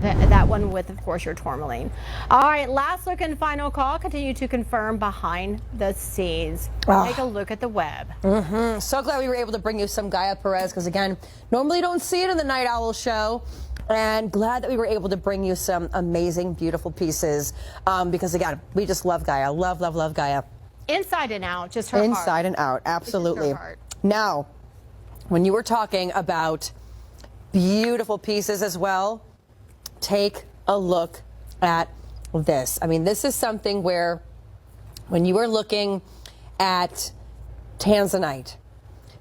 That one with, of course, your tourmaline. All right, last look and final call. Continue to confirm behind the scenes. Take a look at the web. So glad we were able to bring you some Gaia Perez, because again, normally you don't see it in the Night Owl show. And glad that we were able to bring you some amazing, beautiful pieces. Because again, we just love Gaia. Love, love, love Gaia. Inside and out, just her Inside heart. and out, absolutely. Just her heart. Now, when you were talking about beautiful pieces as well, take a look at this. I mean, this is something where when you are looking at tanzanite,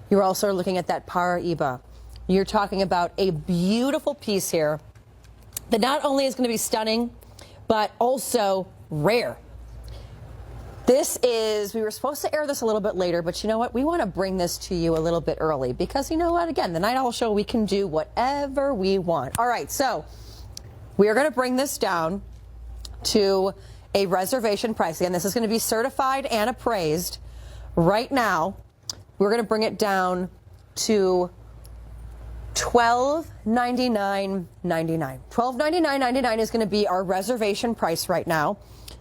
you're also looking at that Paraiba. You're talking about a beautiful piece here that not only is going to be stunning, but also rare. This is, we were supposed to air this a little bit later, but you know what? We want to bring this to you a little bit early because you know what? Again, the Night Owl show, we can do whatever we want. All right, so we are going to bring this down to a reservation price. Again, this is going to be certified and appraised. Right now, we're going to bring it down to $1299.99. $1299.99 is going to be our reservation price right now,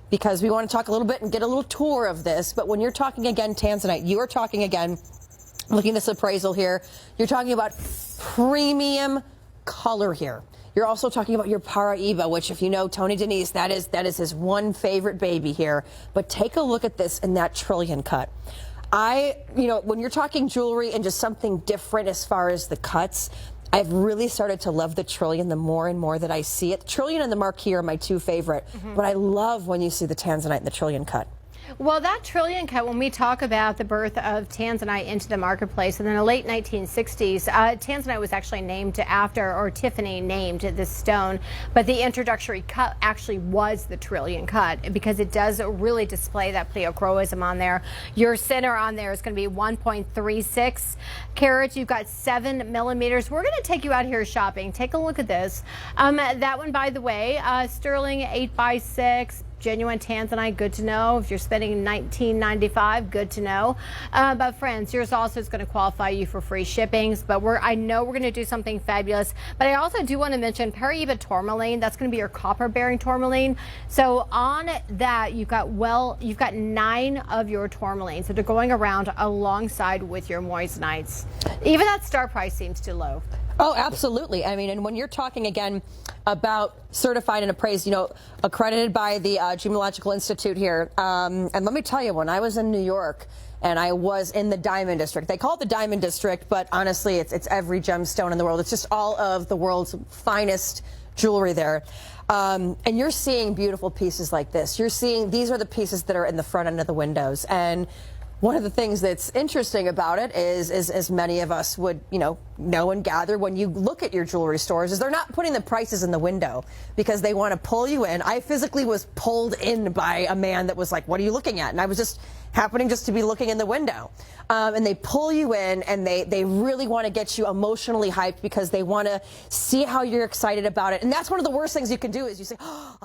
because we want to talk a little bit and get a little tour of this. But when you're talking again tanzanite, you are talking again, looking at this appraisal here, you're talking about premium color here. You're also talking about your Paraiba, which if you know Tony Denise, that is his one favorite baby here. But take a look at this in that trillion cut. You know, when you're talking jewelry and just something different as far as the cuts, I've really started to love the trillion the more and more that I see it. The trillion and the marquee are my two favorite, but I love when you see the tanzanite and the trillion cut. Well, that trillion cut, when we talk about the birth of tanzanite into the marketplace in the late 1960s, tanzanite was actually named after, or Tiffany named this stone, but the introductory cut actually was the trillion cut because it does really display that pleochroism on there. Your center on there is going to be 1.36 carats. You've got 7 millimeters. We're going to take you out here shopping. Take a look at this. That one, by the way, sterling 8x6. Genuine tanzanite, good to know. If you're spending $19.95, good to know. But friends, yours also is going to qualify you for free shippings. But I know we're going to do something fabulous. But I also do want to mention Paraiba tourmaline. That's going to be your copper-bearing tourmaline. So on that, you've got 9 of your tourmalines that are going around alongside with your moisanites. Even that star price seems too low. Oh, absolutely. I mean, and when you're talking again about certified and appraised, you know, accredited by the Gemological Institute here. And let me tell you, when I was in New York and I was in the Diamond District, they call it the Diamond District, but honestly, it's every gemstone in the world. It's just all of the world's finest jewelry there. And you're seeing beautiful pieces like this. You're seeing, these are the pieces that are in the front end of the windows. And one of the things that's interesting about it is as many of us would, know and gather when you look at your jewelry stores, is they're not putting the prices in the window because they want to pull you in. I physically was pulled in by a man that was like, what are you looking at? And I was just happening just to be looking in the window. And they pull you in and they really want to get you emotionally hyped because they want to see how you're excited about it. And that's one of the worst things you can do is you say, oh,